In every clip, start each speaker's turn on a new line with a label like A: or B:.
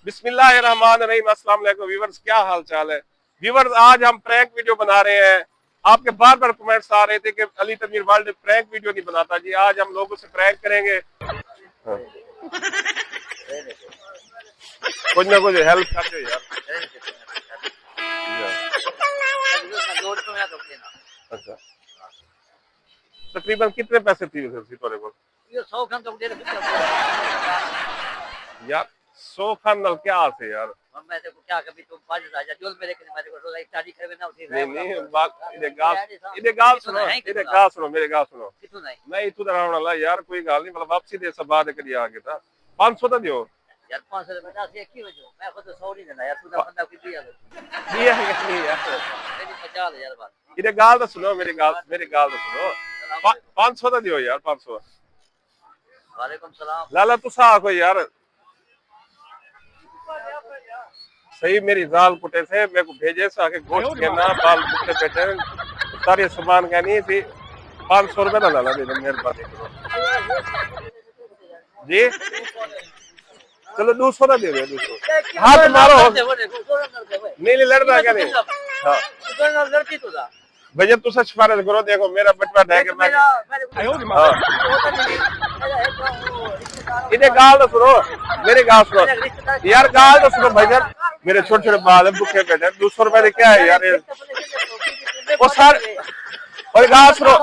A: बिस्मिल्लाहिर्रहमानिर्रहीम। अस्सलाम वालेकुम व्यूअर्स, क्या हाल चाल है व्यूअर्स। आज हम प्रैंक वीडियो बना रहे हैं। आपके बार बार कमेंट्स आ रहे थे कि Ali Tanveer world prank video नहीं बनाता जी। आज हम लोगों से प्रैंक करेंगे। हाँ। कुछ ना कुछ हेल्प कर दो यार। अच्छा, तकरीबन कितने पैसे थी तुम्हारे को यार? 100 खान नल क्या से यार?
B: क्या कभी तुम 5,000 जोल मेरे के मेरे को रोज शादी करवे ना उठी
A: नहीं नहीं, बात इधे गाल सुनो मेरे गाल सुनो। नहीं तू रहने वाला यार, कोई गाल नहीं, मतलब वापसी दे सब बात करिए आगे था। 500 तो दियो
B: यार। 500 बता से की वजह मैं खुद 100 नहीं देना यार। तू ना बंदा कोई दिया
A: नहीं यार।
B: मेरी 50,000 बात।
A: इधे गाल तो सुनो, मेरी गाल तो सुनो। 500 तो दियो यार, 500।
B: वालेकुम सलाम।
A: लाला तू सा कोई यार सही। मेरी जाल कुटे से मेरे को भेजे से आके गोश्त के ना बाल कुटे बैठे सारे सामान का नहीं थी। 500 रुपए ना लाला दे, मेहरबानी करो जी। चलो 200 ना दे दो, 200 हाथ मारो। नहीं लड़ता क्या नहीं। हाँ भैया तू सच सिफारिश करो। देखो मेरा बटवा है कि मैं इन्हें गाल तो सुनो, मेरी गाल सुनो यार, गाल तो सुनो भैया। मेरे छोटे छोटे बाल है, भूखे बैठे। 200 रुपए क्या है यार ये? वो सर और गाल सुनो,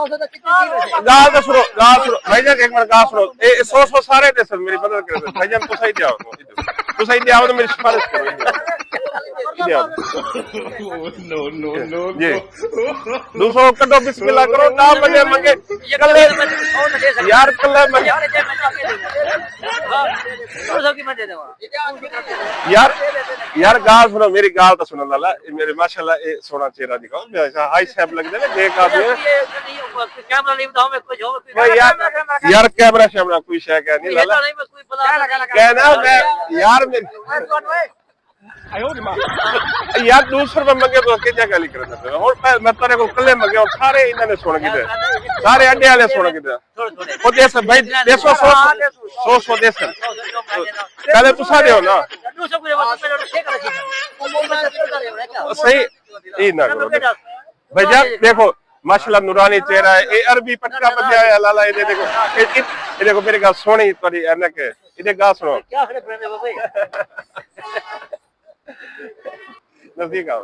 A: गाल तो सुनो भैया, एक मिनट गाल सुनो। 100 सारे दे सर, मेरी मदद करो भैया। तो सही दिया, तो सही दिया तो मेरी सिफारिश करो। जी 200 कटो, बिस्मिल्लाह करो ना। मंगे यार, कल यार गाल सुनो, मेरी गाल तो सुनो लाला। मेरे माशाल्लाह सोना चेहरा दिखाओ, हाई साहब लग जाए देख आप यार। कैमरा शैमरा कोई शय क्या नहीं लाला, कहना मैं यार यार 200 रुपए मंगे तो क्या गाली कर सकते हो? और मैं तेरे को कल्ले मंगे और सारे इन्होंने सुन के सारे अड्डे वाले सुन के वो दे सर भाई, 100 दे सर। पहले तुसा दे हो ना सही ई ना करो भैया। देखो माशाल्लाह नूरानी चेहरा है, ये अरबी पटका बजा है लाला। ये देखो, ये देखो मेरी गाल सोनी तोरी अनक है। इधर गाल सुनो नजदीक आओ।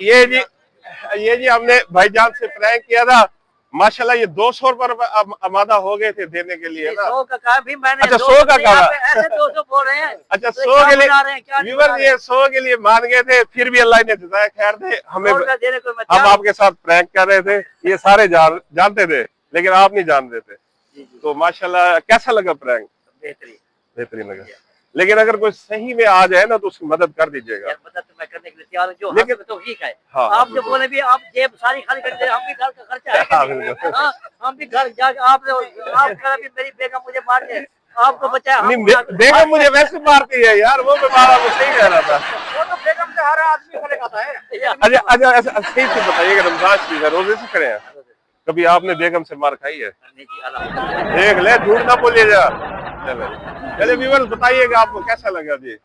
A: ये जी हमने भाईजान से प्रैंक किया था। माशाल्लाह ये 200 रुपए आमादा हो गए थे देने के लिए ना।
B: 100 का कहा भी मैंने।
A: अच्छा 100 का कहा।
B: ऐसे 200 बोल रहे हैं।
A: अच्छा 100 के लिए व्यूअर ये 100 के लिए मान गए थे, फिर भी अल्लाह ने जज़ाए खैर दे हमें। हम आपके साथ प्रैंक कर रहे थे, ये सारे जानते थे लेकिन आप नहीं जान रहे थे। तो माशाल्लाह कैसा लगा प्रैंक? बेहतरीन लगा। लेकिन अगर कोई सही में आ जाए ना तो उसकी मदद कर दीजिएगा।
B: मदद तो मैं करने के लिए तैयार हूं, जो
A: लेकिन
B: तो ठीक है।
A: हाँ,
B: आप जो बोले भी आप जेब सारी खाली कर दे, हम भी घर का खर्चा है। हाँ, हम भी घर जाके आप कह भी मेरी बेगम मुझे मार दे, आपको बचाया।
A: बेगम मुझे वैसे मारती है यार, वो बीमारा वो सही कह रहा था।
B: वो तो बेगम से हर आदमी खड़े खाता है।
A: अच्छा सही से बताइएगा, रमजान शरीफ है, रोजे से खड़े हैं? कभी आपने बेगम से मार खाई है? देख ले, झूठ ना बोलिएगा। चले व्यूअर्स बताइएगा आपको कैसा लगा जी।